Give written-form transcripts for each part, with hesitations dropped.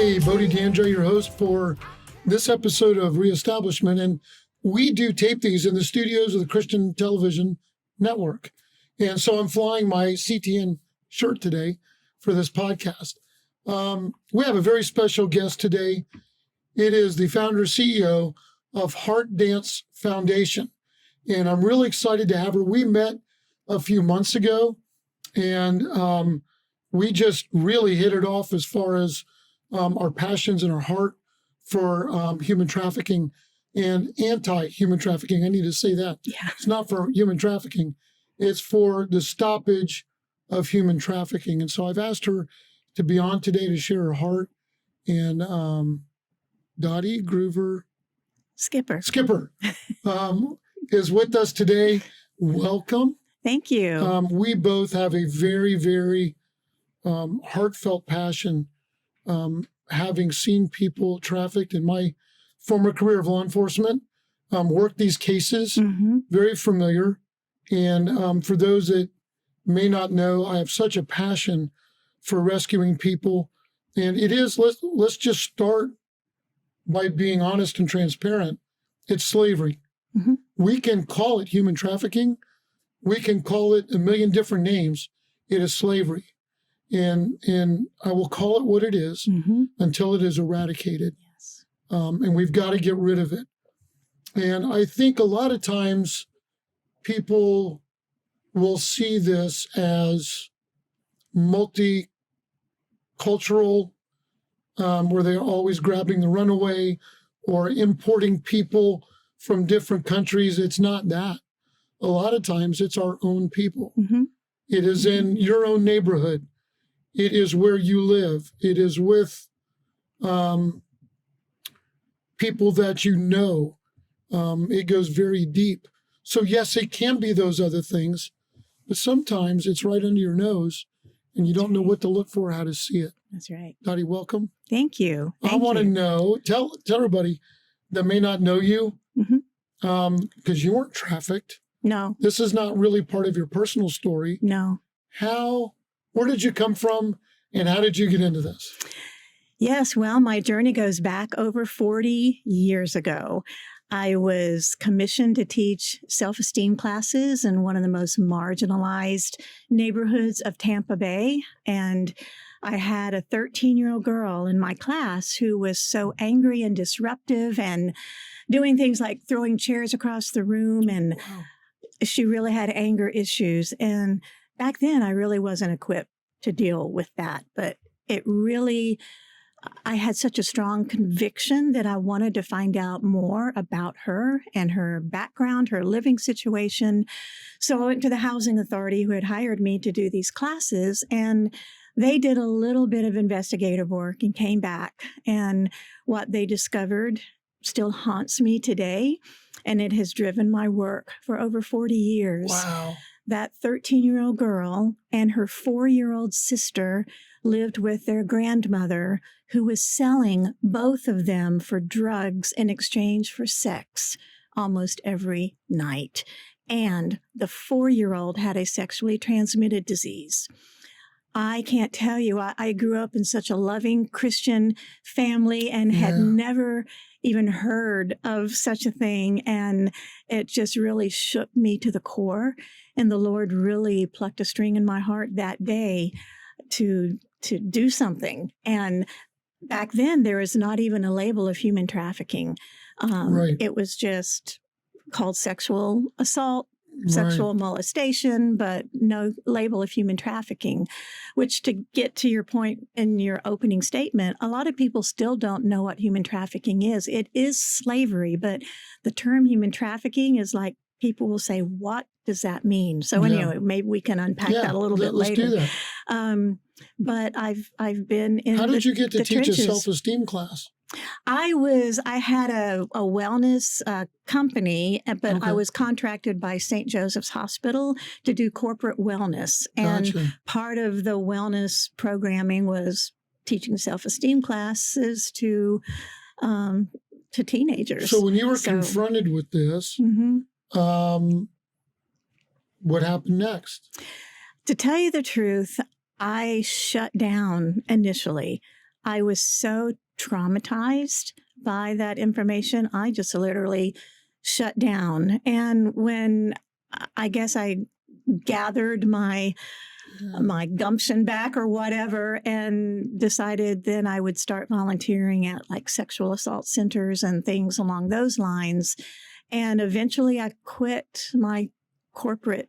Hey, Bodie D'Andre, your host for this episode of Reestablishment. And we do tape these in the studios of the Christian Television Network. And so I'm flying my CTN shirt today for this podcast. We have a very special guest today. It is the founder CEO of HeartDance Foundation. And I'm really excited to have her. We met a few months ago, and we just really hit it off as far as our passions and our heart for human trafficking and anti-human trafficking. I need to say that. Yeah. It's not for human trafficking. It's for the stoppage of human trafficking. And so I've asked her to be on today to share her heart. And Dotti Groover Skipper is with us today. Welcome. Thank you. We both have a very, very heartfelt passion, having seen people trafficked in my former career of law enforcement, work these cases, very familiar. And for those that may not know, I have such a passion for rescuing people. And it is, let's just start by being honest and transparent. It's slavery. We can call it human trafficking. We can call it a million different names. It is slavery. And I will call it what it is until it is eradicated. Yes. And we've got to get rid of it. And I think a lot of times people will see this as multicultural, where they're always grabbing the runaway or importing people from different countries. It's not that. A lot of times it's our own people. It is in your own neighborhood. It is where you live. It is with people that you know. It goes very deep. So yes, it can be those other things, but sometimes it's right under your nose and you don't know what to look for, how to see it. That's right. Dotti, welcome. Thank you. I want to know, tell everybody that may not know you, because you weren't trafficked. No. This is not really part of your personal story. No. Where did you come from and how did you get into this? Yes, well, my journey goes back over 40 years ago. I was commissioned to teach self-esteem classes in one of the most marginalized neighborhoods of Tampa Bay. And I had a 13-year-old girl in my class who was so angry and disruptive and doing things like throwing chairs across the room. And she really had anger issues. And back then, I really wasn't equipped to deal with that. But I had such a strong conviction that I wanted to find out more about her and her background, her living situation. So I went to the housing authority who had hired me to do these classes, and they did a little bit of investigative work and came back. And what they discovered still haunts me today, and it has driven my work for over 40 years. Wow. That 13-year-old girl and her 4-year-old sister lived with their grandmother, who was selling both of them for drugs in exchange for sex almost every night. And the 4-year-old had a sexually transmitted disease. I can't tell you, I grew up in such a loving Christian family and had never even heard of such a thing. And it just really shook me to the core. And the Lord really plucked a string in my heart that day to do something. And back then, there was not even a label of human trafficking. It was just called sexual assault, sexual molestation, but no label of human trafficking, which, to get to your point in your opening statement, a lot of people still don't know what human trafficking is. It is slavery, but the term human trafficking is like, people will say, what does that mean? So anyway, maybe we can unpack that a little bit later. Do that. But I've been in How did you get to teach trenches. a self-esteem class? I had a wellness company, but Okay. I was contracted by St. Joseph's Hospital to do corporate wellness. And Gotcha. part of the wellness programming was teaching self-esteem classes to teenagers. So when you were confronted with this, what happened next? To tell you the truth, I shut down initially. I was so traumatized by that information, I just literally shut down. And when I guess I gathered my gumption back or whatever and decided then I would start volunteering at like sexual assault centers and things along those lines. And eventually I quit my corporate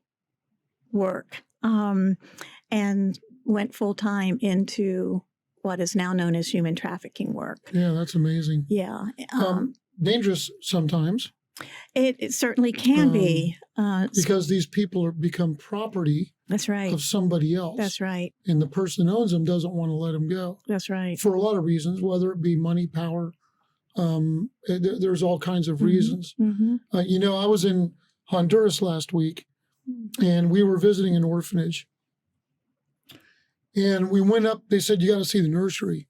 work and went full time into what is now known as human trafficking work. Yeah, that's amazing. Yeah. Dangerous sometimes. It certainly can be. Because these people become property That's right. of somebody else. That's right. And the person who owns them doesn't want to let them go. That's right. For a lot of reasons, whether it be money, power. There's all kinds of reasons. Mm-hmm. I was in Honduras last week, and we were visiting an orphanage. And we went up, they said, you got to see the nursery.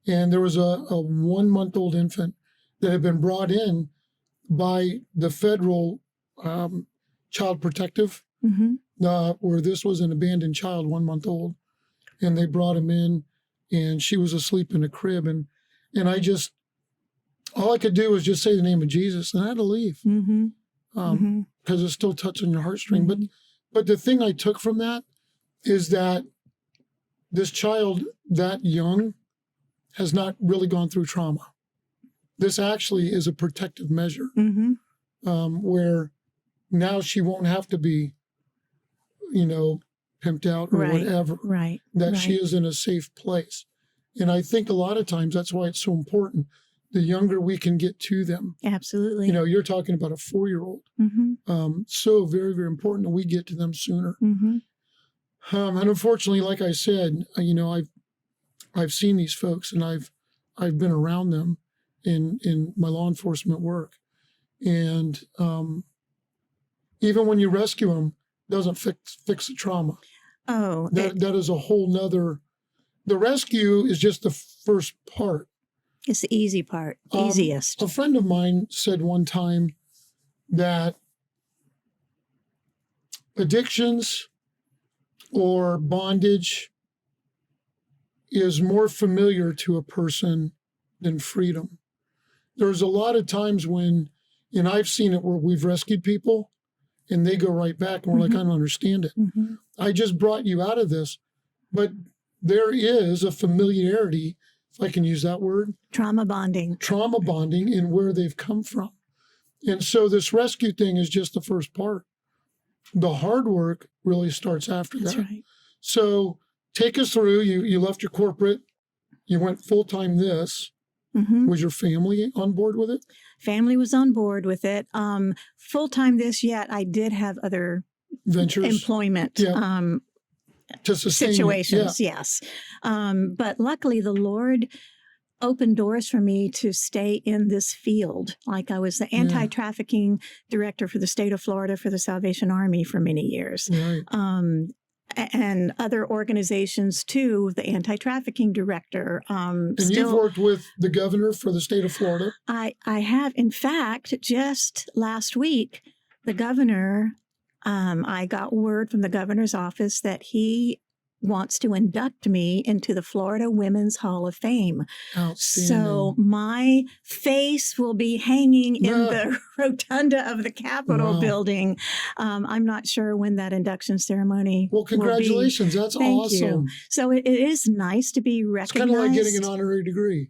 And there was a 1-month-old infant that had been brought in by the federal child protective, where this was an abandoned child, 1 month old. And they brought him in, and she was asleep in a crib. And all I could do was just say the name of Jesus, and I had to leave. Because it's still touching your heartstring. But the thing I took from that is that this child that young has not really gone through trauma. This actually is a protective measure where now she won't have to be, pimped out or whatever. Right. That she is in a safe place. And I think a lot of times that's why it's so important. The younger we can get to them. Absolutely. You're talking about a 4-year-old. So very, very important that we get to them sooner. And unfortunately, like I said, I've seen these folks, and I've been around them in my law enforcement work. And even when you rescue them, doesn't fix the trauma. Oh, that is a whole nother. The rescue is just the first part. It's the easy part, easiest. A friend of mine said one time that addictions or bondage is more familiar to a person than freedom. There's a lot of times when, and I've seen it where we've rescued people and they go right back and we're like, I don't understand it. I just brought you out of this. But there is a familiarity, if I can use that word. Trauma bonding In where they've come from. And so this rescue thing is just the first part. The hard work really starts after that. That's right. So take us through, you left your corporate, you went full-time this. Was your family on board with it? Family was on board with it. Full-time this, yet I did have other ventures, employment to sustain situations, yes. But luckily the Lord opened doors for me to stay in this field. Like I was the anti-trafficking director for the state of Florida for the Salvation Army for many years. Right. And other organizations too, the anti-trafficking director. And you've worked with the governor for the state of Florida? I have. In fact, just last week, the governor, I got word from the governor's office that he wants to induct me into the Florida Women's Hall of Fame. So my face will be hanging in the rotunda of the Capitol building. I'm not sure when that induction ceremony will congratulations. be. That's Thank awesome. You. So it is nice to be recognized. It's kind of like getting an honourary degree.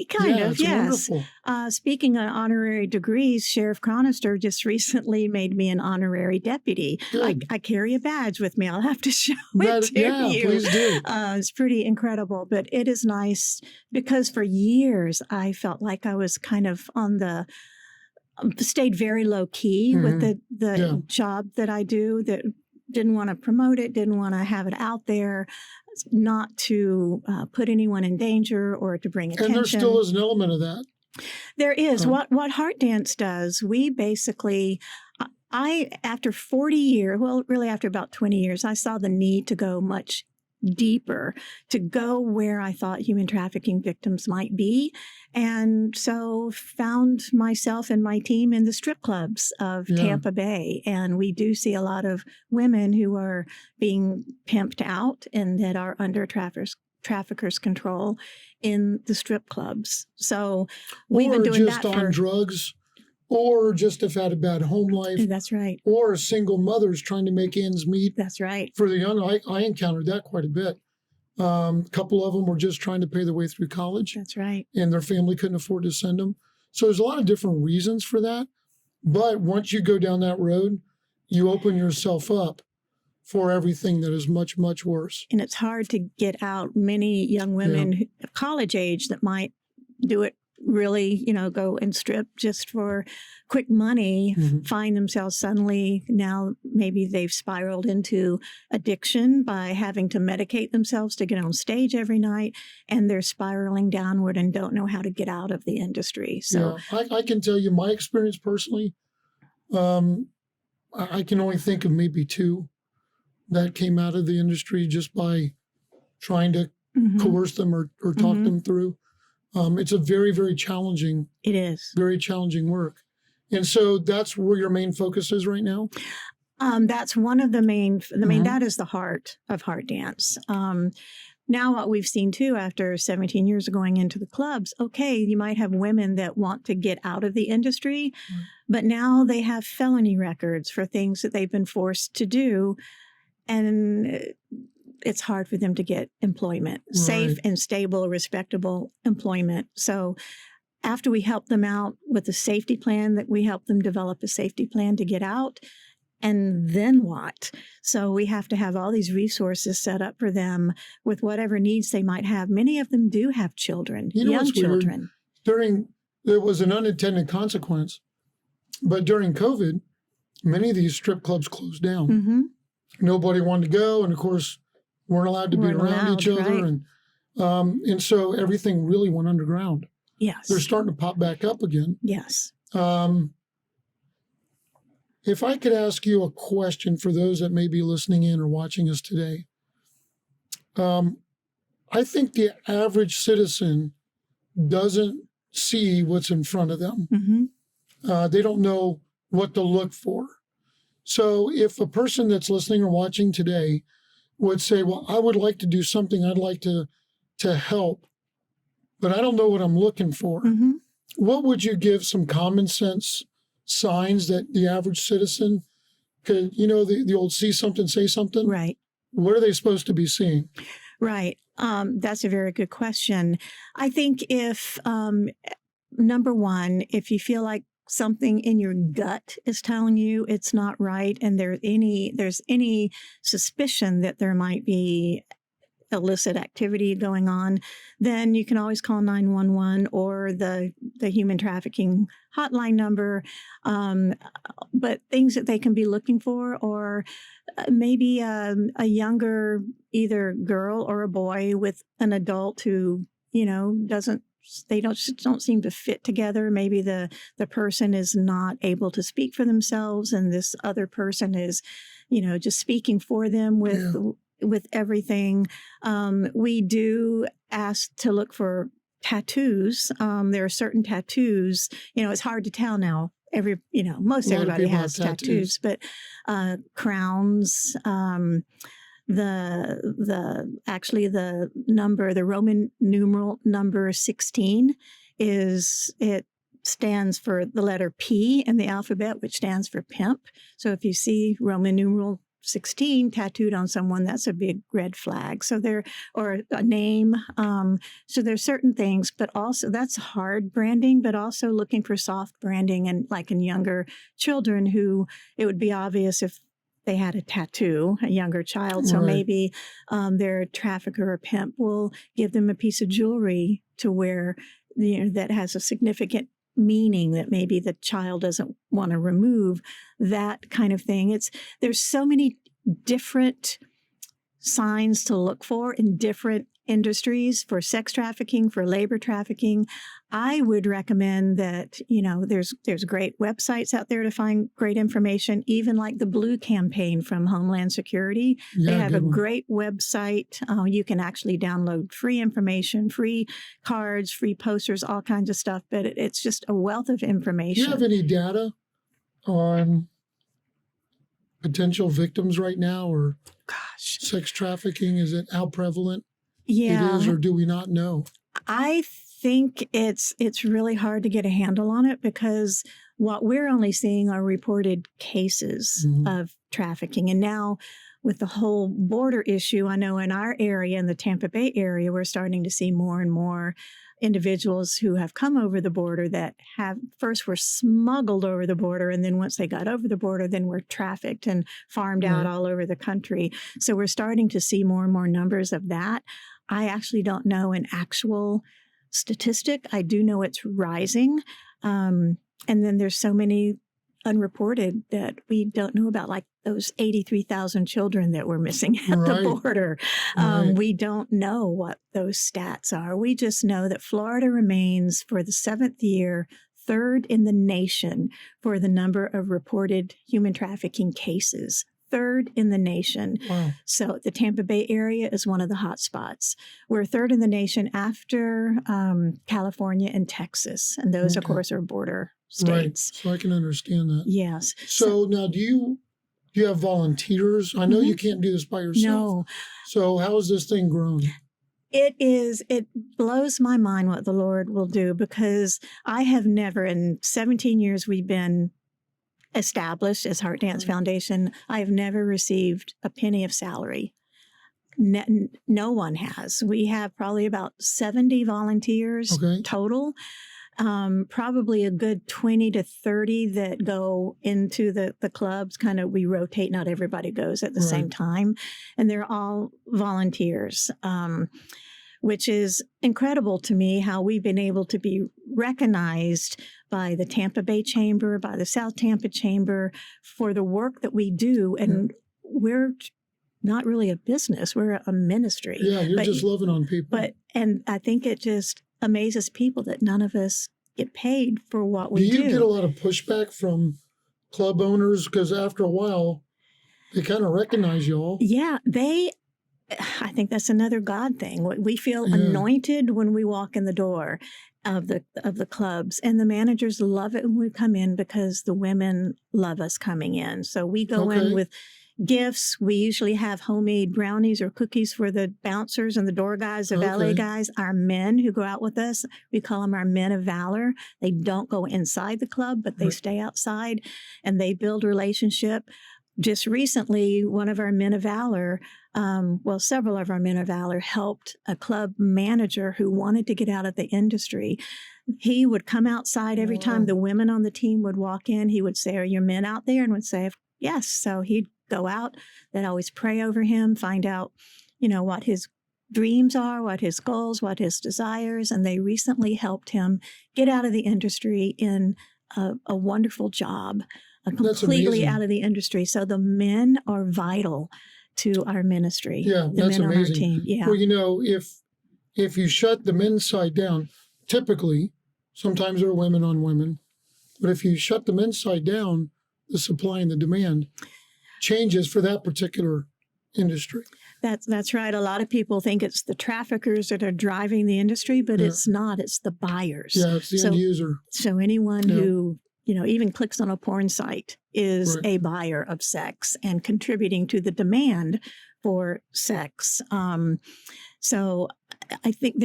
Kind of, it's yes. Wonderful. Speaking of honorary degrees, Sheriff Chronister just recently made me an honorary deputy. I carry a badge with me. I'll have to show it to you. Please do. It's pretty incredible, but it is nice because for years I felt like I was kind of on the stayed very low key with the job that I do. That didn't want to promote it, didn't want to have it out there, not to put anyone in danger or to bring attention. And there still is an element of that. There is. What HeartDance does, we basically, after 40 years, well, really after about 20 years, I saw the need to go much deeper, to go where I thought human trafficking victims might be. And so found myself and my team in the strip clubs of Tampa Bay. And we do see a lot of women who are being pimped out and that are under traffickers control in the strip clubs. So we've or been doing just that on drugs, or just have had a bad home life, That's right. or single mothers trying to make ends meet. That's right. For the young, I encountered that quite a bit. A couple of them were just trying to pay their way through college, That's right. and their family couldn't afford to send them. So there's a lot of different reasons for that. But once you go down that road, you open yourself up for everything that is much, much worse. And it's hard to get out. Many young women, college age, that might do it really, go and strip just for quick money, find themselves suddenly now maybe they've spiraled into addiction by having to medicate themselves to get on stage every night, and they're spiraling downward and don't know how to get out of the industry. So I can tell you my experience personally. I can only think of maybe 2 that came out of the industry just by trying to coerce them or talk them through. It's a very, very challenging. It is very challenging work. And so that's where your main focus is right now? That's one of the main, that is the heart of HeartDance. Now what we've seen too, after 17 years of going into the clubs, okay, you might have women that want to get out of the industry, but now they have felony records for things that they've been forced to do. And it's hard for them to get employment, safe and stable, respectable employment. So after we help them out with a safety plan, that we help them develop a safety plan to get out, and then what? So we have to have all these resources set up for them with whatever needs they might have. Many of them do have children, young children. There was an unintended consequence, but during COVID, many of these strip clubs closed down. Nobody wanted to go, and of course, weren't allowed to be around each other, and so everything really went underground. Yes, they're starting to pop back up again. Yes. If I could ask you a question for those that may be listening in or watching us today, I think the average citizen doesn't see what's in front of them. They don't know what to look for. So if a person that's listening or watching today would say, well, I would like to do something, I'd like to help, but I don't know what I'm looking for. What would you give some common sense signs that the average citizen could, the old see something, say something? Right. What are they supposed to be seeing? Right. That's a very good question. I think if, number one, if you feel like something in your gut is telling you it's not right, and there's any suspicion that there might be illicit activity going on, then you can always call 911 or the human trafficking hotline number. But things that they can be looking for, or maybe a younger either girl or a boy with an adult who don't seem to fit together. Maybe the person is not able to speak for themselves, and this other person is, just speaking for them with everything. We do ask to look for tattoos. There are certain tattoos. It's hard to tell now. Most everybody has tattoos, but crowns. The Roman numeral number 16 stands for the letter P in the alphabet, which stands for pimp. So if you see Roman numeral 16 tattooed on someone, that's a big red flag. Or a name. So there's certain things, but also that's hard branding, but also looking for soft branding, and like in younger children who it would be obvious if they had a tattoo, a younger child. So maybe their trafficker or pimp will give them a piece of jewelry to wear, that has a significant meaning that maybe the child doesn't want to remove, that kind of thing. There's so many different signs to look for in different industries, for sex trafficking, for labor trafficking. I would recommend that, there's great websites out there to find great information, even like the Blue campaign from Homeland Security. They have a great website. You can actually download free information, free cards, free posters, all kinds of stuff, but it's just a wealth of information. Do you have any data on potential victims right now, or sex trafficking? Is it how prevalent? Yeah. it is, or do we not know? I think it's really hard to get a handle on it because what we're only seeing are reported cases of trafficking. And now with the whole border issue, I know in our area, in the Tampa Bay area, we're starting to see more and more individuals who have come over the border that have first were smuggled over the border, and then once they got over the border, then were trafficked and farmed out all over the country. So we're starting to see more and more numbers of that. I actually don't know an actual statistic. I do know it's rising. And then there's so many unreported that we don't know about, like those 83,000 children that were missing at the border. We don't know what those stats are. We just know that Florida remains, for the 7th year, 3rd in the nation for the number of reported human trafficking cases. 3rd in the nation. Wow. So the Tampa Bay area is one of the hot spots. We're 3rd in the nation after California and Texas. And those, of course, are border states. Right. So I can understand that. Yes. So now do you have volunteers? I know you can't do this by yourself. No. So how has this thing grown? It blows my mind what the Lord will do, because I have never, in 17 years we've been established as HeartDance Foundation, I have never received a penny of salary. No one has. We have probably about 70 volunteers total. Probably a good 20 to 30 that go into the clubs. Kind of, we rotate, not everybody goes at the same time. And they're all volunteers, which is incredible to me, how we've been able to be recognized by the Tampa Bay Chamber, by the South Tampa Chamber, for the work that we do. And we're not really a business, we're a ministry. Yeah, you're just loving on people. And I think it just amazes people that none of us get paid for what we do. Do you get a lot of pushback from club owners? Because after a while, they kind of recognize you all. Yeah, I think that's another God thing. We feel anointed when we walk in the door of the clubs, and the managers love it when we come in because the women love us coming in. So we go in with gifts. We usually have homemade brownies or cookies for the bouncers and the door guys, the valet guys. Our men who go out with us, we call them our men of valor. They don't go inside the club, but they stay outside and they build relationship. Just recently, one of our men of valor, several of our men of valor helped a club manager who wanted to get out of the industry. He would come outside every time the women on the team would walk in. He would say, "Are your men out there?" And would say, "Yes." So he'd go out. They'd always pray over him, find out, what his dreams are, what his goals, what his desires. And they recently helped him get out of the industry in a wonderful job, completely out of the industry. So the men are vital to our ministry. Yeah, the that's men amazing. On our team. Yeah. Well, if you shut the men's side down, typically, sometimes there are women on women, but if you shut the men's side down, the supply and the demand changes for that particular industry. That's right. A lot of people think it's the traffickers that are driving the industry, but it's not. It's the buyers. Yeah, it's the end user. So anyone who even clicks on a porn site is a buyer of sex and contributing to the demand for sex. So I think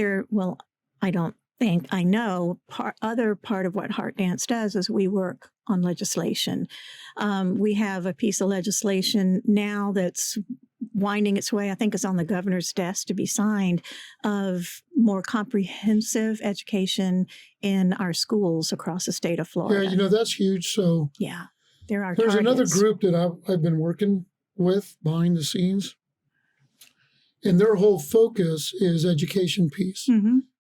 I know other part of what HeartDance does is we work on legislation. We have a piece of legislation now that's winding its way, I think it's on the governor's desk to be signed, of more comprehensive education in our schools across the state of Florida. Yeah, that's huge. So there's another group that I've been working with behind the scenes, and their whole focus is education piece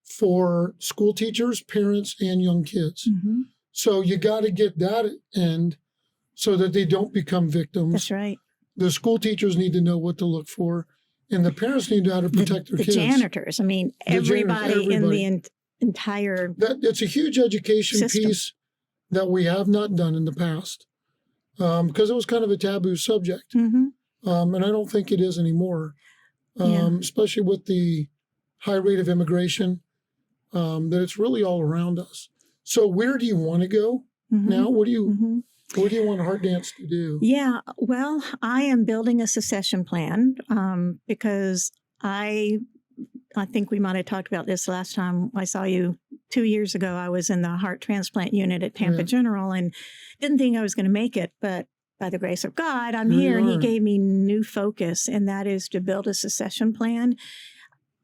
for school teachers, parents, and young kids. So you got to get that end so that they don't become victims. That's right. The school teachers need to know what to look for, and the parents need to know how to protect their kids. The janitors. I mean, everybody in the entire It's a huge education piece that we have not done in the past because it was kind of a taboo subject. And I don't think it is anymore, especially with the high rate of immigration, that it's really all around us. So where do you want to go now? What do you want HeartDance to do? Yeah, well, I am building a succession plan because I I think we might have talked about this last time I saw you 2 years ago. I was in the heart transplant unit at Tampa General and didn't think I was going to make it, but by the grace of God, I'm here, and he gave me new focus, and that is to build a succession plan.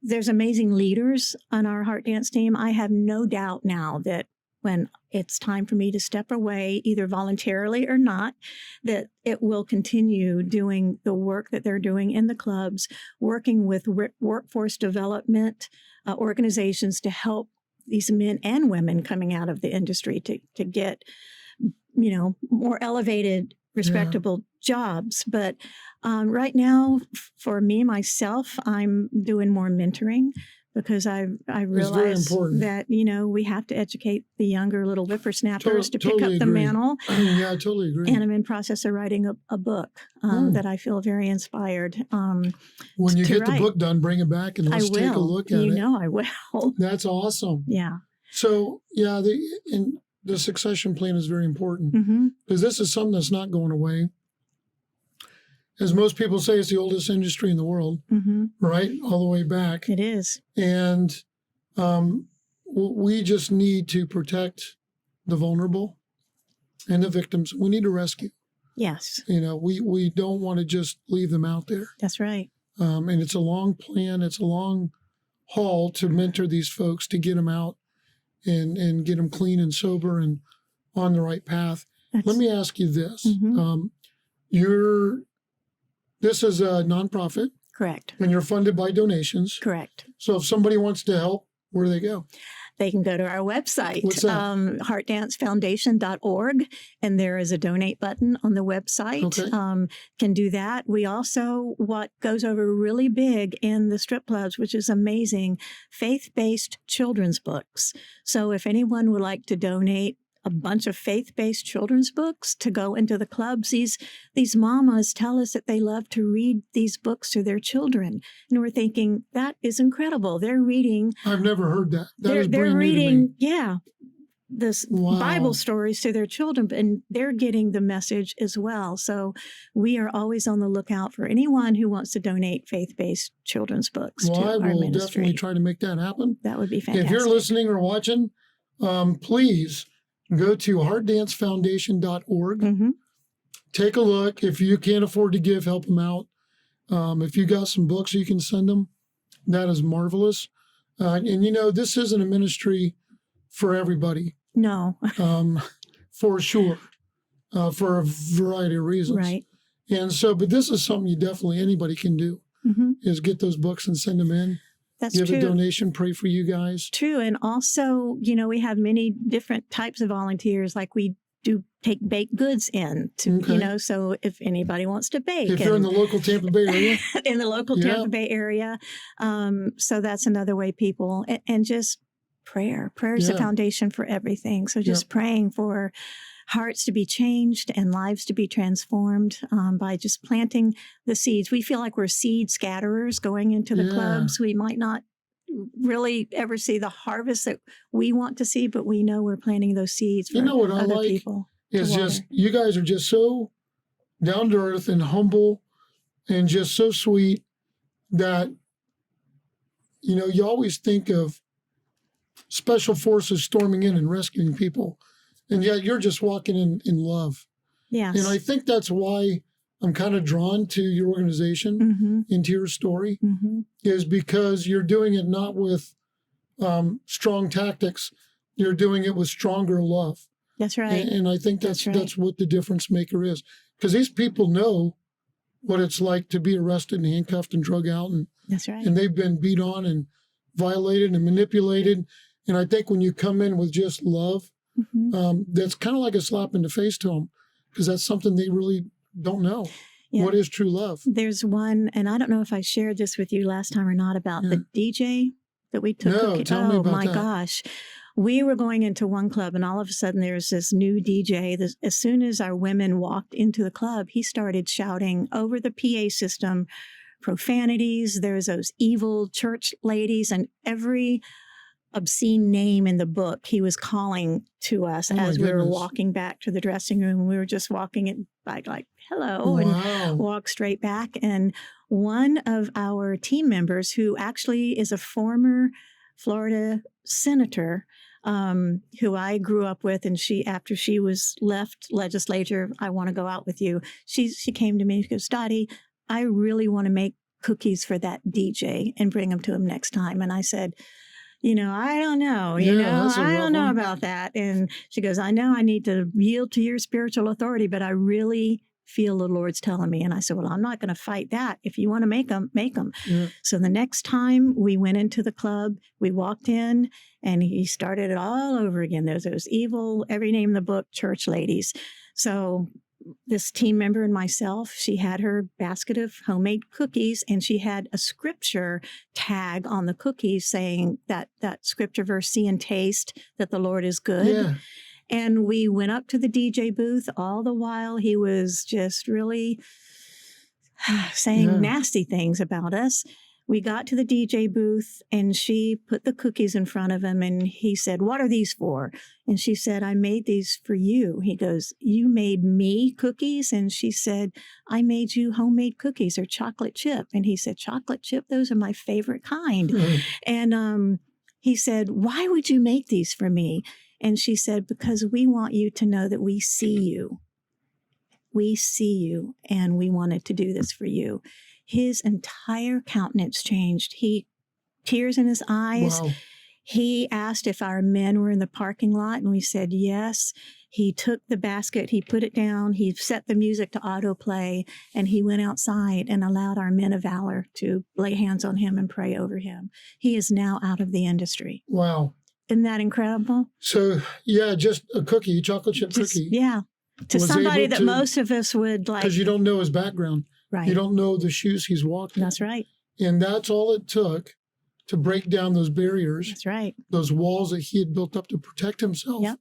There's amazing leaders on our HeartDance team. I have no doubt now that when it's time for me to step away, either voluntarily or not, that it will continue doing the work that they're doing in the clubs, working with workforce development organizations to help these men and women coming out of the industry to get, more elevated, respectable jobs. But right now, for me, myself, I'm doing more mentoring, because I realize that, we have to educate the younger little whippersnappers to pick up the mantle. Yeah, I totally agree. And I'm in process of writing a book that I feel very inspired. When you get the book done, bring it back and let's take a look at it. I will. That's awesome. Yeah. So, the succession plan is very important, because this is something that's not going away. As most people say, it's the oldest industry in the world, right? All the way back. It is. And we just need to protect the vulnerable and the victims. We need to rescue. Yes. We don't want to just leave them out there. That's right. And it's a long plan. It's a long haul to mentor these folks, to get them out and get them clean and sober and on the right path. Let me ask you this. This is a nonprofit. Correct. And you're funded by donations. Correct. So if somebody wants to help, where do they go? They can go to our website, What's that? HeartDanceFoundation.org, and there is a donate button on the website. Okay. Can do that. We also, what goes over really big in the strip clubs, which is amazing, faith-based children's books. So if anyone would like to donate a bunch of faith-based children's books to go into the clubs. These mamas tell us that they love to read these books to their children. And we're thinking, that is incredible. They're reading. I've never heard that. They're reading, this Bible stories to their children, and they're getting the message as well. So we are always on the lookout for anyone who wants to donate faith-based children's books to our ministry. I will definitely try to make that happen. That would be fantastic. If you're listening or watching, please go to HeartDanceFoundation.org. Take a look. If you can't afford to give, help them out. If you got some books you can send them, that is marvelous. And this isn't a ministry for everybody. No. For sure. For a variety of reasons. Right. And so, but this is something anybody can do, is get those books and send them in. That's Give true. a donation, pray for you guys. True. And also, we have many different types of volunteers. Like we do take baked goods in to, so if anybody wants to bake. If you're in the local Tampa Bay area. In the local Tampa Bay area. So that's another way people, and just prayer. Prayer is the foundation for everything. So just praying for hearts to be changed and lives to be transformed by just planting the seeds. We feel like we're seed scatterers going into the clubs. We might not really ever see the harvest that we want to see, but we know we're planting those seeds for what other I like people. It's just, you guys are just so down to earth and humble and just so sweet that, you always think of special forces storming in and rescuing people. And yet you're just walking in love. Yes. And I think that's why I'm kind of drawn to your organization, into your story, is because you're doing it not with strong tactics. You're doing it with stronger love. That's right. And I think that's what the difference maker is. Because these people know what it's like to be arrested and handcuffed and drug out. And, that's right. And they've been beat on and violated and manipulated. And I think when you come in with just love, that's kind of like a slap in the face to them, because that's something they really don't know. Yeah. What is true love? There's one, and I don't know if I shared this with you last time or not, about the DJ that we took. No, tell me about my that. Gosh. We were going into one club, and all of a sudden there's this new DJ. As soon as our women walked into the club, he started shouting over the PA system profanities. There's those evil church ladies, and every obscene name in the book he was calling to us as we were walking back to the dressing room. We were just walking it back like, hello, and walk straight back. And one of our team members, who actually is a former Florida senator, who I grew up with, and after she was left legislature, I want to go out with you. She came to me, she goes, Dotti, I really want to make cookies for that DJ and bring them to him next time. And I said, I don't know, I don't know about that. And she goes, I know I need to yield to your spiritual authority, but I really feel the Lord's telling me. And I said, well, I'm not going to fight that. If you want to make them, make them. Yeah. So the next time we went into the club, we walked in and he started it all over again. There's those evil, every name in the book, church ladies. So this team member and myself, she had her basket of homemade cookies and she had a scripture tag on the cookies saying that scripture verse, see and taste that the Lord is good. Yeah. And we went up to the DJ booth. All the while, he was just really saying nasty things about us. We got to the DJ booth and she put the cookies in front of him and he said, what are these for? And she said, I made these for you. He goes, you made me cookies? And she said, I made you homemade cookies or chocolate chip. And he said, chocolate chip? Those are my favorite kind. Mm-hmm. And he said, why would you make these for me? And she said, because we want you to know that we see you. We see you, and we wanted to do this for you. His entire countenance changed. Tears in his eyes. Wow. He asked if our men were in the parking lot, and we said yes. He took the basket, he put it down, he set the music to autoplay, and he went outside and allowed our men of valor to lay hands on him and pray over him. He is now out of the industry. Wow. Isn't that incredible? So, yeah, just a cookie, a chocolate chip cookie. Yeah. To was somebody able that to- most of us would like. Because you don't know his background. Right. You don't know the shoes he's walked in. That's right. And that's all it took to break down those barriers, That's right. those walls that he had built up to protect himself. Yep.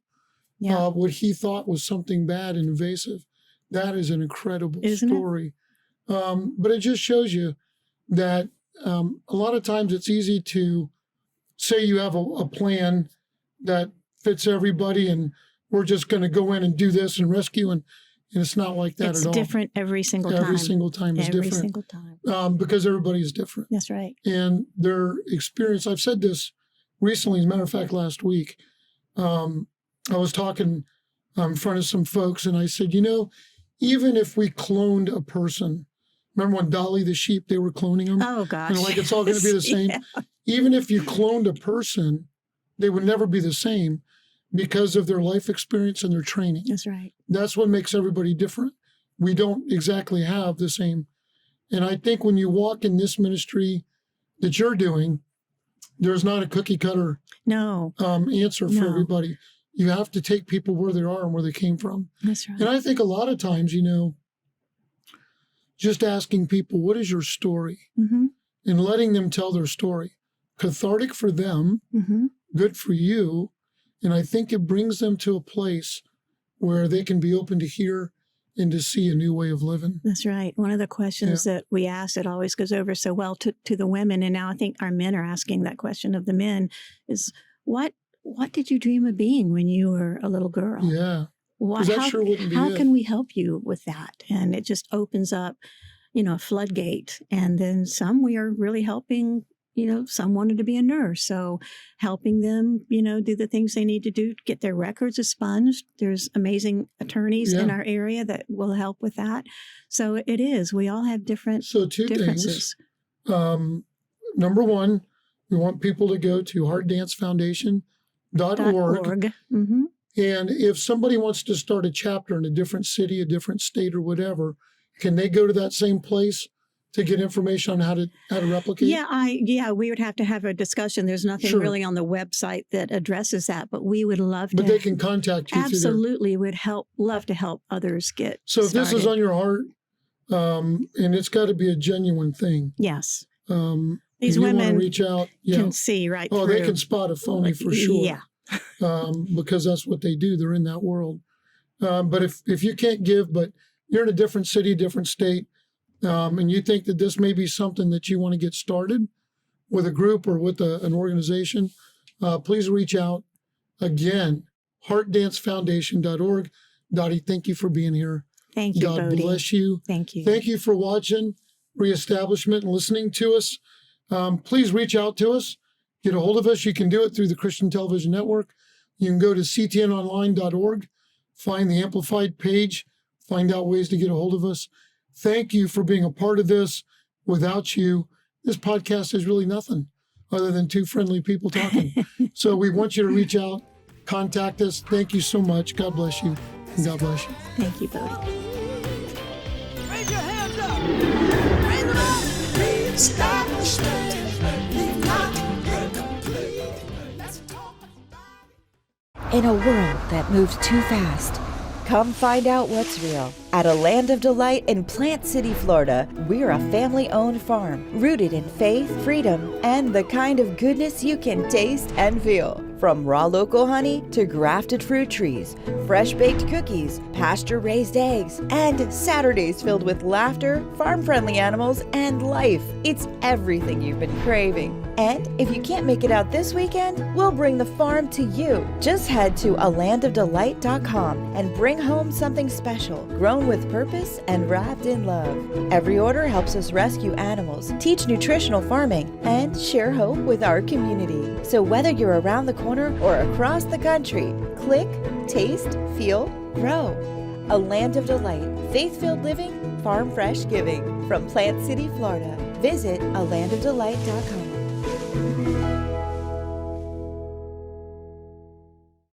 Yeah. What he thought was something bad and invasive. That is an incredible Isn't it? story. But it just shows you that a lot of times it's easy to say you have a plan that fits everybody and we're just going to go in and do this and rescue. And it's not like that It's at all. different every single time. Every single time is Every different. single time. Because everybody is different. That's right. And their experience, I've said this recently, as a matter of fact, last week, I was talking in front of some folks and I said, even if we cloned a person, remember when Dolly the sheep, they were cloning them? Oh, gosh. And like it's all going to be the same. Yeah. Even if you cloned a person, they would never be the same because of their life experience and their training. That's right. That's what makes everybody different. We don't exactly have the same. And I think when you walk in this ministry that you're doing, there's not a cookie cutter answer for everybody. You have to take people where they are and where they came from. That's right. And I think a lot of times, just asking people, what is your story? Mm-hmm. And letting them tell their story. Cathartic for them, Mm-hmm. good for you. And I think it brings them to a place where they can be open to hear and to see a new way of living. That's right. One of the questions that we ask, it always goes over so well to the women. And now I think our men are asking that question of the men is, what did you dream of being when you were a little girl? Yeah. How can we help you with that? And it just opens up, a floodgate. And then some we are really helping, some wanted to be a nurse. So helping them, do the things they need to do to get their records expunged. There's amazing attorneys in our area that will help with that. So it is. We all have different differences. Things. Number one, we want people to go to HeartDanceFoundation.org. Mm-hmm. And if somebody wants to start a chapter in a different city, a different state or whatever, can they go to that same place to get information on how to replicate? Yeah, we would have to have a discussion. There's nothing really on the website that addresses that, but we would love to. But they can contact you. Absolutely, would love to help others get So if started. this is on your heart, and it's got to be a genuine thing. Yes. These women reach out, can see right through. Oh, they can spot a phony for sure. Yeah. Because that's what they do. They're in that world. But if you can't give, but you're in a different city, different state, and you think that this may be something that you want to get started with a group or with an organization, please reach out. Again, HeartDanceFoundation.org. Dotti, thank you for being here. Thank you, God Bodie. bless you. Thank you. Thank you for watching. reestablishment and listening to us. Please reach out to us. Get a hold of us. You can do it through the Christian Television Network. You can go to ctnonline.org, find the Amplified page, find out ways to get a hold of us. Thank you for being a part of this. Without you, this podcast is really nothing other than two friendly people talking. So we want you to reach out, contact us. Thank you so much. God bless you. And God bless you. Thank you, Bodie. Raise your hands up. Raise them up. Reestablishment. We've got it complete. Let's talk about it. In a world that moves too fast, come find out what's real. At a Land of Delight in Plant City, Florida, we're a family-owned farm rooted in faith, freedom, and the kind of goodness you can taste and feel. From raw local honey to grafted fruit trees, fresh-baked cookies, pasture-raised eggs, and Saturdays filled with laughter, farm-friendly animals, and life. It's everything you've been craving. And if you can't make it out this weekend, we'll bring the farm to you. Just head to alandofdelight.com and bring home something special, grown with purpose and wrapped in love. Every order helps us rescue animals, teach nutritional farming, and share hope with our community. So whether you're around the corner or across the country, click, taste, feel, grow. A Land of Delight, faith-filled living, farm fresh giving. From Plant City, Florida. Visit alandofdelight.com.